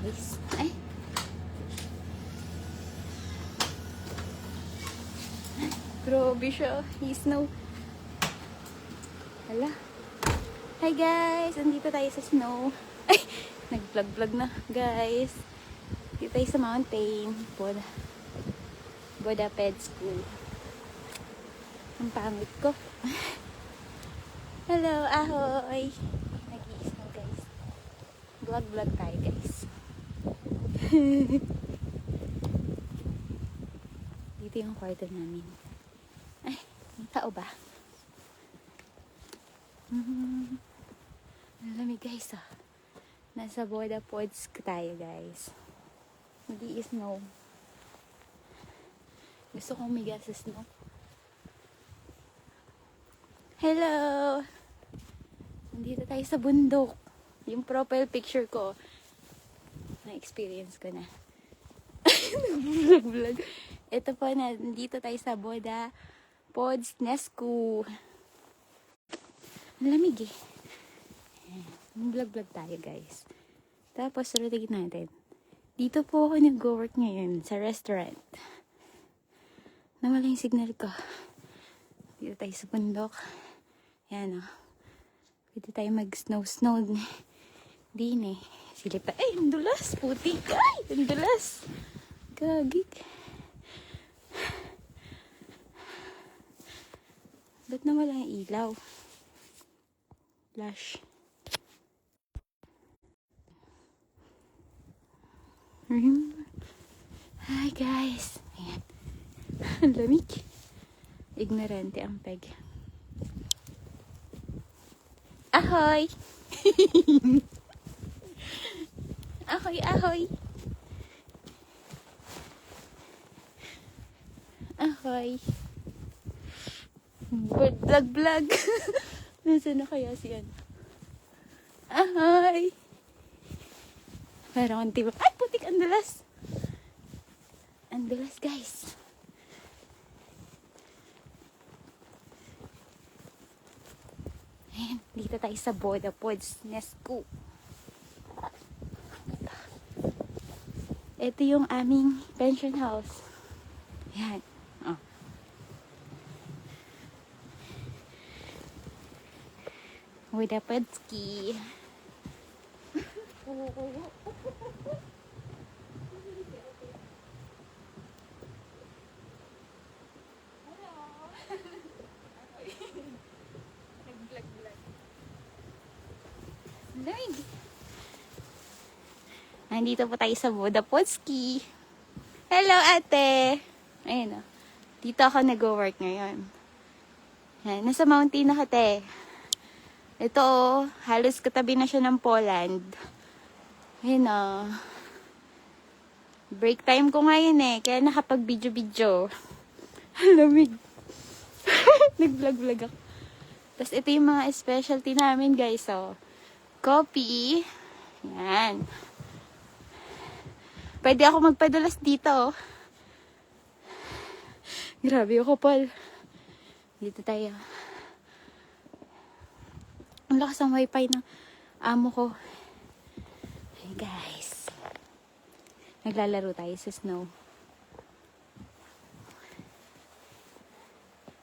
guys. Ay. Grabe siya. Snow. Hala. Hi guys! Andito tayo sa snow. Ay! Nag-vlog-vlog na guys. Dito tayo sa mountain. Boda Ped School. Ang pangit ko. Hello! Ahoy! Nag-i-snow guys. Vlog-vlog tayo guys. Dito yung kwarto namin. Ay! May tao ba? Malamig guys ah. Nasa Boda Pods tayo guys. Nag-i-snow. Gusto kong umiga sa snow. Hello! Nandito tayo sa bundok. Yung profile picture ko, na-experience ko na. Vlog-vlog. Ito po, nandito tayo sa Boda Pods Nesco. Ang lamig eh. Vlog-vlog tayo guys. Tapos, rotate natin. Dito po ako nag-work ngayon sa restaurant. Nawala yung signal ko. Dito tayo sa bundok. Yan o. Pwede tayo mag-snow. Di na eh. Silip pa. Ay, ang dulas. Putik. Ay, ang dulas. Gagig. Ba't nawala yung ilaw? Flash. Hi guys. Ayan. Ang lamig. Ignorante ang peg. Ahoy! Ahoy, ahoy! Ahoy! Vlog. Nasaan na kaya si Ana? Ahoy! Parang ang tiba. Ay, putik! Ang dulas! Ang dulas, guys. Ayan, dito tayo sa Boda Pods Nesco. Ito yung aming pension house. Ayan. Oh. Boda Podski. Lamig. Nandito po tayo sa Boda Podski. Hello, ate. Ayun o. Dito ako nag-work ngayon. Yan, nasa mountain na kate. Ito o, halos katabi na siya ng Poland. Ayun o. Break time ko ngayon eh, kaya nakapag-video-video. Lamig. Nag-vlog-vlog ako. Tapos ito yung mga specialty namin guys o. Coffee. Yan. Pwede ako magpadulas dito. Grabe yung kapal. Dito tayo. Ang lakas ang wifi ng amo ko. Hey guys. Naglalaro tayo sa snow.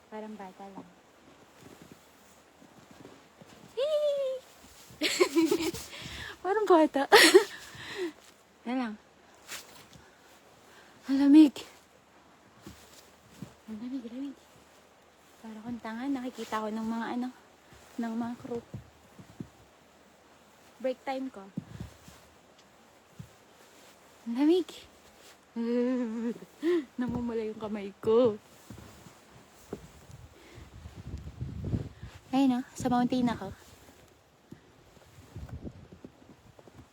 Parang bata lang. Parang bata. Yan lang. Ang lamig. Ang lamig. Para kung tanga, nakikita ko ng mga ng mga crew. Break time ko. Ang lamig. Namumula yung kamay ko. Ayun o, sa mountain ako.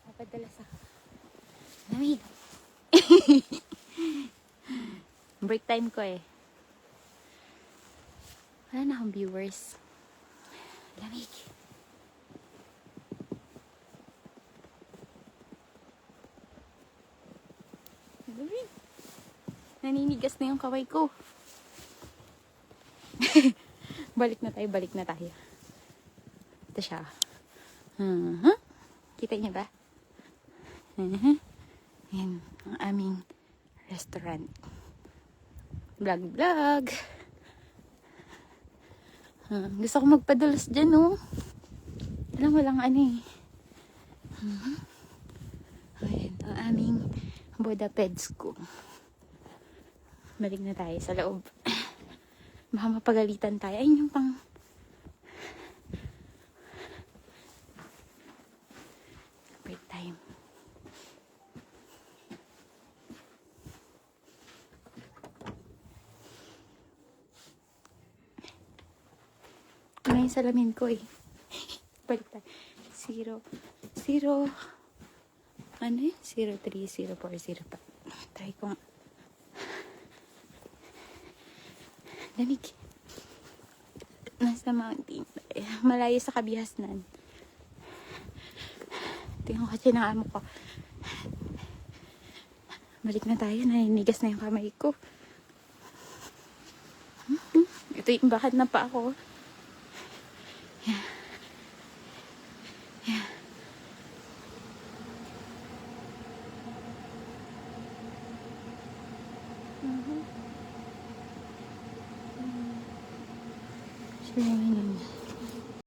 Napadalas ako. Lamig. Break time ko eh. Wala na akong viewers. Lamig. Lamig. Naninigas na yung kamay ko. Balik na tayo. Ito siya. Kita niyo ba? Yan, ang aming restaurant. Vlog. Gusto ko magpadulas dyan, oh. Alam, walang ano eh. Ayan, ang aming Budapest ko. Balik na tayo sa loob. Baka mapagalitan tayo. Ayun yung pang... Break time. May salamin ko eh. Balik tayo. 0, ano eh? 030405. Try ko nga. Lamig. Nasa mountain. Malayo sa Kabihasnan. Tingnan ko kasi ng amo ko. Balik na tayo. Naninigas na yung kamay ko. Ito yung bakit na pa ako. Yeah. Sure naman yun.